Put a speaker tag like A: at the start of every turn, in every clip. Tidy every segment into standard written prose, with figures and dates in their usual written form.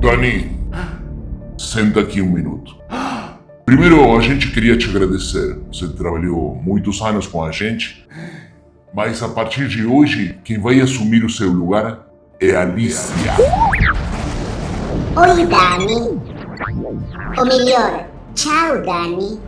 A: Dani, senta aqui um minuto. Primeiro, a gente queria te agradecer. Você trabalhou muitos anos com a gente, mas a partir de hoje, quem vai assumir o seu lugar é a Alicia.
B: Oi, Dani. Ou melhor, tchau, Dani.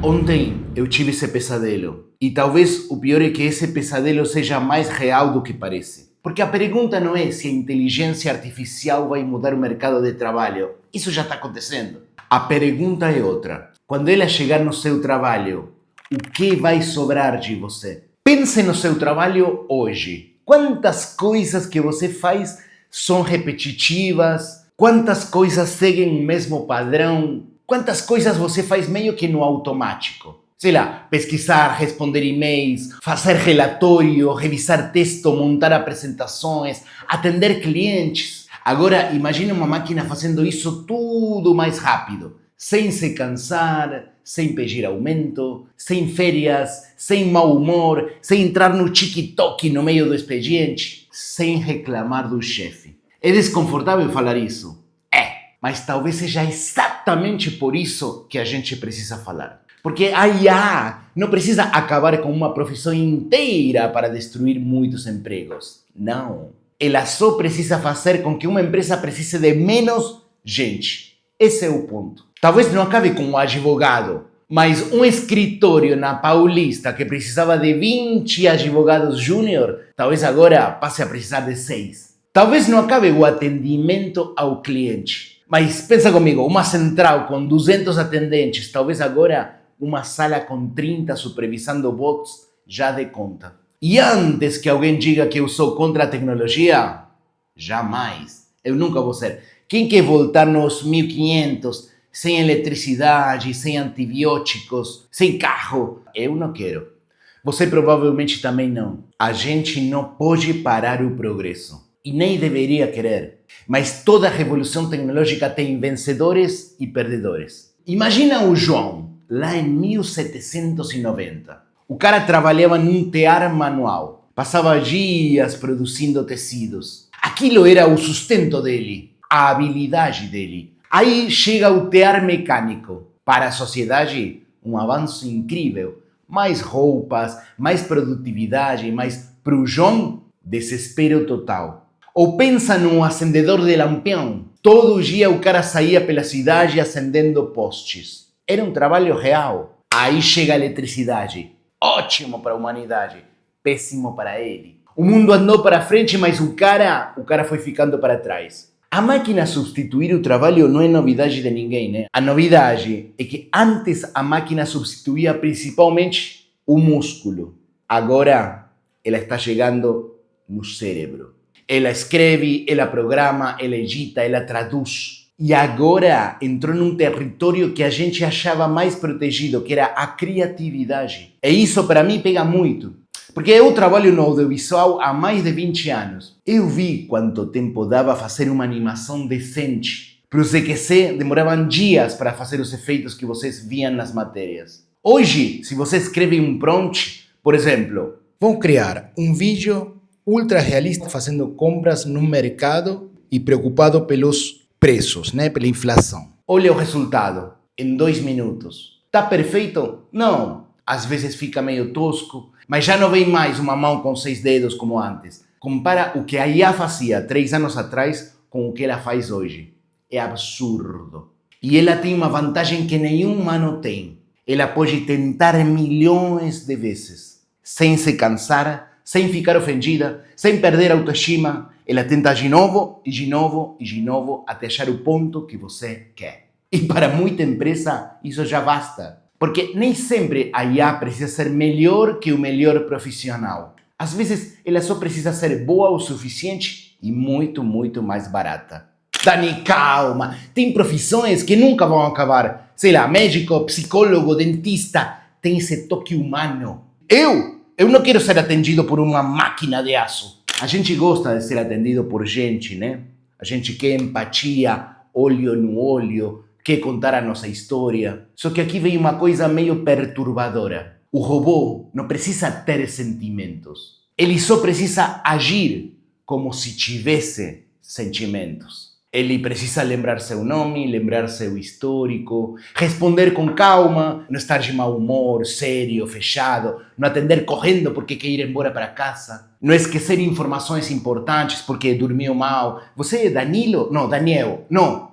C: Ontem eu tive esse pesadelo. E talvez o pior é que esse pesadelo seja mais real do que parece. Porque a pergunta não é se a inteligência artificial vai mudar o mercado de trabalho. Isso já está acontecendo. A pergunta é outra. Quando ela chegar no seu trabalho, o que vai sobrar de você? Pense no seu trabalho hoje. Quantas coisas que você faz são repetitivas? Quantas coisas seguem o mesmo padrão? Quantas coisas você faz meio que no automático? Sei lá, pesquisar, responder e-mails, fazer relatório, revisar texto, montar apresentações, atender clientes. Agora, imagine uma máquina fazendo isso tudo mais rápido, sem se cansar, sem pedir aumento, sem férias, sem mau humor, sem entrar no TikTok no meio do expediente, sem reclamar do chefe. É desconfortável falar isso? É, mas talvez seja exatamente por isso que a gente precisa falar. Porque a IA não precisa acabar com uma profissão inteira para destruir muitos empregos. Não. Ela só precisa fazer com que uma empresa precise de menos gente. Esse é o ponto. Talvez não acabe com um advogado, mas um escritório na Paulista que precisava de 20 advogados júnior, talvez agora passe a precisar de 6. Talvez não acabe o atendimento ao cliente. Mas pensa comigo, uma central com 200 atendentes, talvez agora uma sala com 30 supervisando bots já dê conta. E antes que alguém diga que eu sou contra a tecnologia, jamais. Eu nunca vou ser. Quem quer voltar nos 1500 sem eletricidade, sem antibióticos, sem carro? Eu não quero. Você provavelmente também não. A gente não pode parar o progresso. E nem deveria querer. Mas toda revolução tecnológica tem vencedores e perdedores. Imagina o João, lá em 1790. O cara trabalhava num tear manual. Passava dias produzindo tecidos. Aquilo era o sustento dele, a habilidade dele. Aí chega o tear mecânico. Para a sociedade, um avanço incrível. Mais roupas, mais produtividade, mas para o João, desespero total. Ou pensa num acendedor de lampião. Todo dia o cara saía pela cidade acendendo postes. Era um trabalho real. Aí chega a eletricidade. Ótimo para a humanidade. Péssimo para ele. O mundo andou para frente, mas o cara foi ficando para trás. A máquina substituir o trabalho não é novidade de ninguém, né? A novidade é que antes a máquina substituía principalmente o músculo. Agora ela está chegando no cérebro. Ela escreve, ela programa, ela edita, ela traduz. E agora entrou num território que a gente achava mais protegido, que era a criatividade. E isso para mim pega muito. Porque eu trabalho no audiovisual há mais de 20 anos. Eu vi quanto tempo dava fazer uma animação decente. Para o CQC demoravam dias para fazer os efeitos que vocês viam nas matérias. Hoje, se você escreve um prompt, por exemplo,
D: vão criar um vídeo ultra realista fazendo compras no mercado e preocupado pelos preços, né? Pela inflação.
C: Olha o resultado, em 2 minutos. Tá perfeito? Não. Às vezes fica meio tosco, mas já não vem mais uma mão com 6 dedos como antes. Compara o que a IA fazia 3 anos atrás com o que ela faz hoje. É absurdo. E ela tem uma vantagem que nenhum humano tem. Ela pode tentar milhões de vezes, sem se cansar, sem ficar ofendida, sem perder a autoestima. Ela tenta de novo, e de novo, e de novo, até achar o ponto que você quer. E para muita empresa, isso já basta. Porque nem sempre a IA precisa ser melhor que o melhor profissional. Às vezes, ela só precisa ser boa o suficiente e muito, muito mais barata. Dani, calma! Tem profissões que nunca vão acabar. Sei lá, médico, psicólogo, dentista. Tem esse toque humano. Eu não quero ser atendido por uma máquina de aço. A gente gosta de ser atendido por gente, né? A gente quer empatia, olho no olho, quer contar a nossa história. Só que aqui vem uma coisa meio perturbadora. O robô não precisa ter sentimentos. Ele só precisa agir como se tivesse sentimentos. Ele precisa lembrar seu nome, lembrar seu histórico, responder com calma, não estar de mau humor, sério, fechado, não atender correndo porque quer ir embora para casa, não esquecer informações importantes porque dormiu mal. Você é Danilo? Não, Daniel. Não,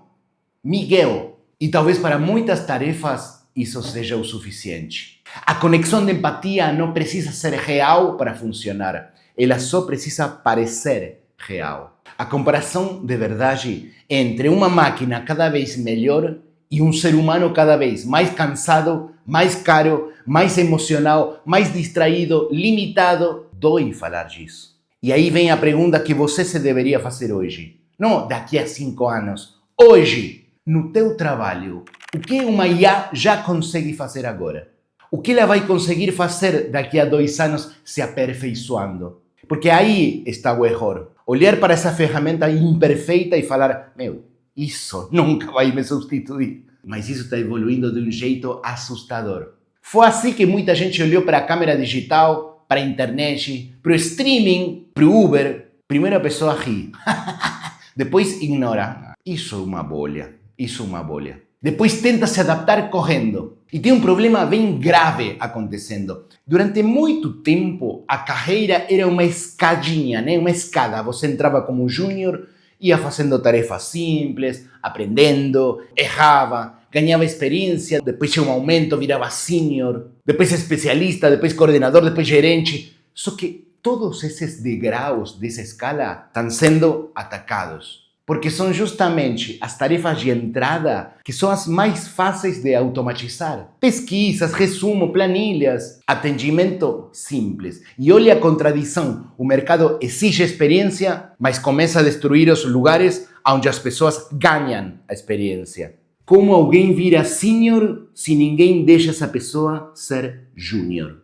C: Miguel. E talvez para muitas tarefas isso seja o suficiente. A conexão de empatia não precisa ser real para funcionar, ela só precisa parecer real. A comparação de verdade é entre uma máquina cada vez melhor e um ser humano cada vez mais cansado, mais caro, mais emocional, mais distraído, limitado. Dói falar disso. E aí vem a pergunta que você se deveria fazer hoje. Não daqui a 5 anos. Hoje, no teu trabalho, o que uma IA já consegue fazer agora? O que ela vai conseguir fazer daqui a 2 anos se aperfeiçoando? Porque aí está o erro. Olhar para essa ferramenta imperfeita e falar, meu, isso nunca vai me substituir. Mas isso está evoluindo de um jeito assustador. Foi assim que muita gente olhou para a câmera digital, para a internet, para o streaming, para o Uber. Primeiro a pessoa ri. Depois ignora. Isso é uma bolha. Isso é uma bolha. Depois tenta se adaptar correndo. E tem um problema bem grave acontecendo. Durante muito tempo, a carreira era uma escadinha, né? Uma escada. Você entrava como júnior, ia fazendo tarefas simples, aprendendo, errava, ganhava experiência, depois tinha um aumento, virava sênior, depois especialista, depois coordenador, depois gerente. Só que todos esses degraus dessa escala estão sendo atacados. Porque são justamente as tarefas de entrada que são as mais fáceis de automatizar. Pesquisas, resumo, planilhas, atendimento simples. E olha a contradição. O mercado exige experiência, mas começa a destruir os lugares onde as pessoas ganham a experiência. Como alguém vira sênior se ninguém deixa essa pessoa ser júnior?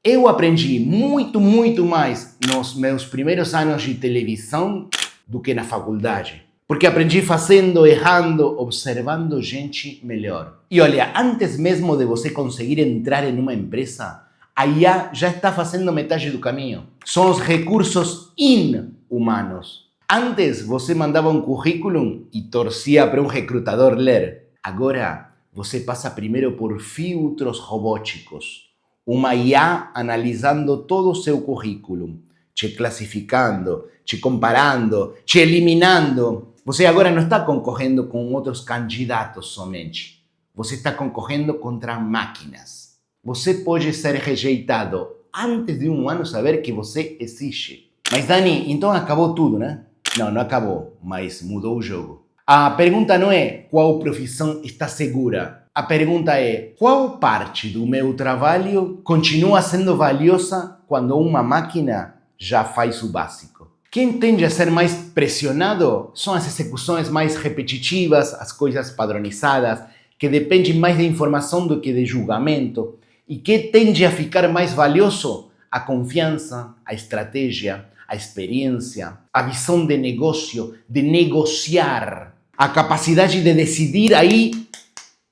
C: Eu aprendi muito mais nos meus primeiros anos de televisão do que na faculdade. Porque aprendi fazendo, errando, observando gente melhor. E olha, antes mesmo de você conseguir entrar em uma empresa, a IA já está fazendo metade do caminho. São os recursos in-humanos. Antes você mandava um currículo e torcia para um recrutador ler. Agora você passa primeiro por filtros robóticos. Uma IA analisando todo o seu currículo, te classificando, te comparando, te eliminando. Você agora não está concorrendo com outros candidatos somente. Você está concorrendo contra máquinas. Você pode ser rejeitado antes de um ano saber que você existe. Mas Dani, então acabou tudo, né? Não acabou, mas mudou o jogo. A pergunta não é qual profissão está segura. A pergunta é qual parte do meu trabalho continua sendo valiosa quando uma máquina já faz o básico. Quem tende a ser mais pressionado são as execuções mais repetitivas, as coisas padronizadas, que dependem mais de informação do que de julgamento. E que tende a ficar mais valioso? A confiança, a estratégia, a experiência, a visão de negócio, de negociar, a capacidade de decidir aí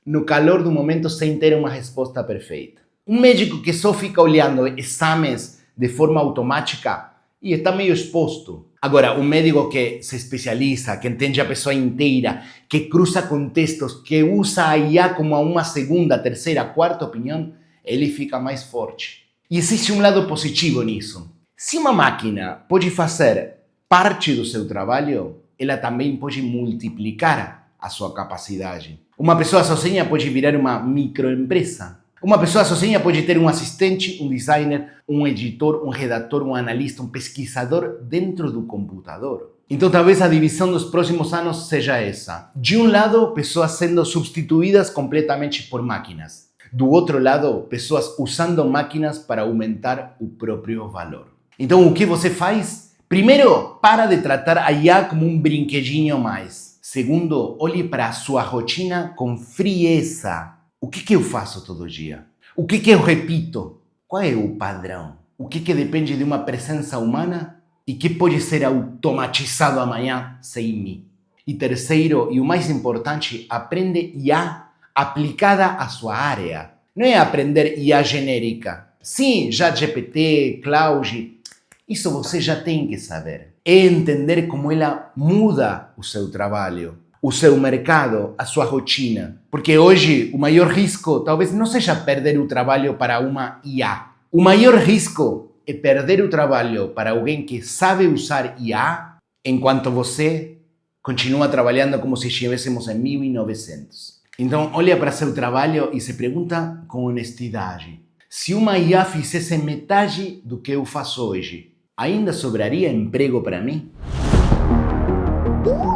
C: no calor do momento sem ter uma resposta perfeita. Um médico que só fica olhando exames de forma automática e está meio exposto. Agora, um médico que se especializa, que entende a pessoa inteira, que cruza contextos, que usa a IA como uma segunda, terceira, quarta opinião, ele fica mais forte. E existe um lado positivo nisso. Se uma máquina pode fazer parte do seu trabalho, ela também pode multiplicar a sua capacidade. Uma pessoa sozinha pode virar uma microempresa. Uma pessoa sozinha pode ter um assistente, um designer, um editor, um redator, um analista, um pesquisador dentro do computador. Então talvez a divisão dos próximos anos seja essa. De um lado, pessoas sendo substituídas completamente por máquinas. Do outro lado, pessoas usando máquinas para aumentar o próprio valor. Então o que você faz? Primeiro, para de tratar a IA como um brinquedinho mais. Segundo, olhe para a sua rotina com frieza. O que eu faço todo dia? O que eu repito? Qual é o padrão? O que depende de uma presença humana e que pode ser automatizado amanhã sem mim? E terceiro, e o mais importante, aprende IA aplicada à sua área. Não é aprender IA genérica. Sim, ChatGPT, Claude, isso você já tem que saber. é entender como ela muda o seu trabalho, o seu mercado, a sua rotina. Porque hoje o maior risco talvez não seja perder o trabalho para uma IA. O maior risco é perder o trabalho para alguém que sabe usar IA, enquanto você continua trabalhando como se estivéssemos em 1900. Então, olha para seu trabalho e se pergunta com honestidade: se uma IA fizesse metade do que eu faço hoje, ainda sobraria emprego para mim?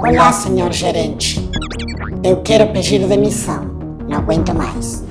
B: Olá, senhor gerente. Eu quero pedir demissão. Não aguento mais.